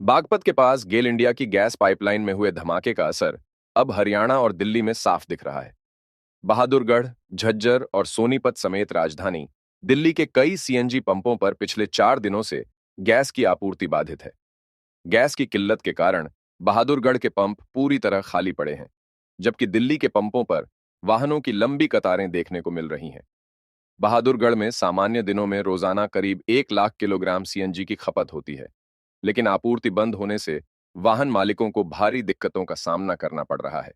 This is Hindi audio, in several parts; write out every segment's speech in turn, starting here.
बागपत के पास गेल इंडिया की गैस पाइपलाइन में हुए धमाके का असर अब हरियाणा और दिल्ली में साफ दिख रहा है। बहादुरगढ़, झज्जर और सोनीपत समेत राजधानी दिल्ली के कई सीएनजी पंपों पर पिछले 4 दिनों से गैस की आपूर्ति बाधित है। गैस की किल्लत के कारण बहादुरगढ़ के पंप पूरी तरह खाली पड़े हैं, जबकि दिल्ली के पंपों पर वाहनों की लंबी कतारें देखने को मिल रही हैं। बहादुरगढ़ में सामान्य दिनों में रोजाना करीब 1 लाख किलोग्राम सीएनजी की खपत होती है, लेकिन आपूर्ति बंद होने से वाहन मालिकों को भारी दिक्कतों का सामना करना पड़ रहा है।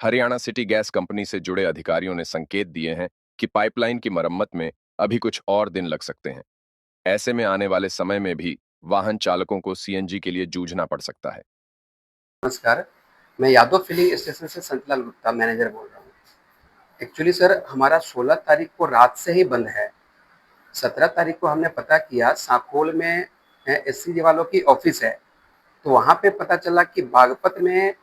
हरियाणा सिटी गैस कंपनी से जुड़े अधिकारियों ने संकेत दिए हैं कि पाइपलाइन की मरम्मत में अभी कुछ और दिन लग सकते हैं। ऐसे में आने वाले समय में भी वाहन चालकों को सीएनजी के लिए जूझना पड़ सकता है। नमस्कार, मैं यादव फिलिंग स्टेशन से संतलाल गुप्ता मैनेजर बोल रहा हूँ। एक्चुअली सर, हमारा 16 तारीख को रात से ही बंद है। 17 तारीख को हमने पता किया, सांकोल में एससीजे वालों की ऑफिस है, तो वहाँ पे पता चला कि बागपत में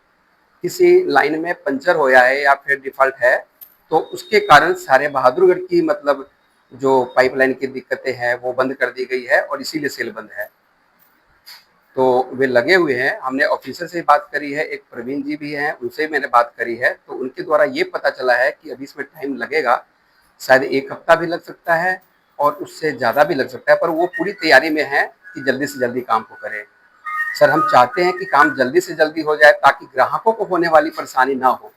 किसी लाइन में पंचर होया है या फिर डिफॉल्ट है, तो उसके कारण सारे बहादुरगढ़ की मतलब जो पाइपलाइन की दिक्कतें हैं वो बंद कर दी गई है और इसीलिए सेल बंद है। तो वे लगे हुए हैं। हमने ऑफिसर से बात करी है, एक प्रवीण जी भी हैं, उनसे मैंने बात करी है, तो उनके द्वारा ये पता चला है कि अभी इसमें टाइम लगेगा, शायद 1 हफ्ता भी लग सकता है और उससे ज़्यादा भी लग सकता है, पर वो पूरी तैयारी में है कि जल्दी से जल्दी काम को करें। सर, हम चाहते हैं कि काम जल्दी से जल्दी हो जाए ताकि ग्राहकों को होने वाली परेशानी ना हो।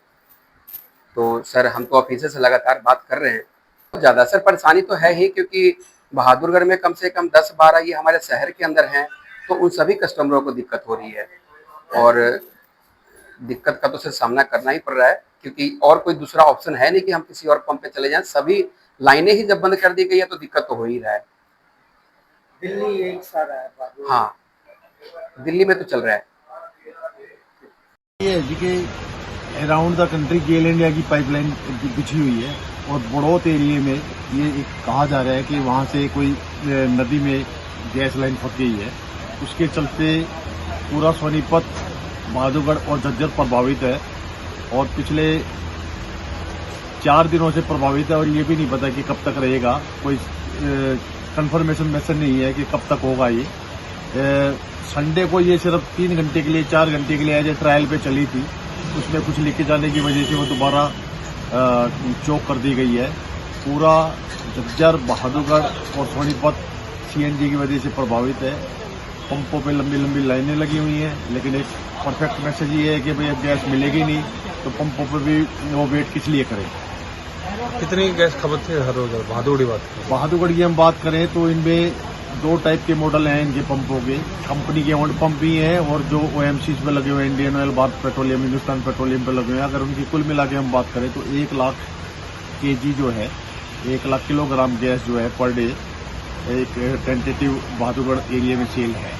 तो सर, हम तो ऑफिसर से लगातार बात कर रहे हैं। बहुत ज़्यादा सर परेशानी तो है ही, क्योंकि बहादुरगढ़ में कम से कम 10-12 ये हमारे शहर के अंदर हैं, तो उन सभी कस्टमरों को दिक्कत हो रही है और दिक्कत का तो सर सामना करना ही पड़ रहा है, क्योंकि और कोई दूसरा ऑप्शन है नहीं कि हम किसी और पंप पे चले जाएं। सभी लाइनें ही जब बंद कर दी गई है तो दिक्कत तो हो ही रहा है। दिल्ली एक सारा है। हाँ, दिल्ली में तो चल रहा है। ये है जी कि around the country GAIL India की पाइपलाइन बिछी हुई है और बड़ौत एरिया में ये कहा जा रहा है कि वहाँ से कोई नदी में गैस लाइन फंस गई है। उसके चलते पूरा सोनीपत, बहादुरगढ़ और झज्जर प्रभावित है और पिछले 4 दिनों से प्रभावित है और ये भी नहीं पता कि कब तक रहेगा। कोई कंफर्मेशन मैसेज नहीं है कि कब तक होगा ये। संडे को ये सिर्फ 3 घंटे के लिए, 4 घंटे के लिए एज ए ट्रायल पे चली थी, उसमें कुछ लीकेज आने की वजह से वो दोबारा चौक कर दी गई है। पूरा झज्जर, बहादुरगढ़ और सोनीपत सीएनजी की वजह से प्रभावित है। पंपों पे लंबी लंबी लाइनें लगी हुई हैं, लेकिन एक परफेक्ट मैसेज ये है कि भाई अब गैस मिलेगी नहीं तो पंपों पर भी वो वेट किस लिए करें। कितनी गैस खपत है हर रोज? बहादुरगढ़ की हम बात करें तो इनमें 2 टाइप के मॉडल हैं इनके पंपों के। कंपनी के ओन पंप भी हैं और जो ओएमसीज पे लगे हुए हैं, Indian oil, Bharat petroleum, Hindustan petroleum पे लगे हुए हैं। अगर उनकी कुल मिला के हम बात करें तो 1 लाख केजी जो है, 1 लाख किलोग्राम गैस जो है पर डे एक टेंटेटिव बहादुरगढ़ एरिया में सेल है।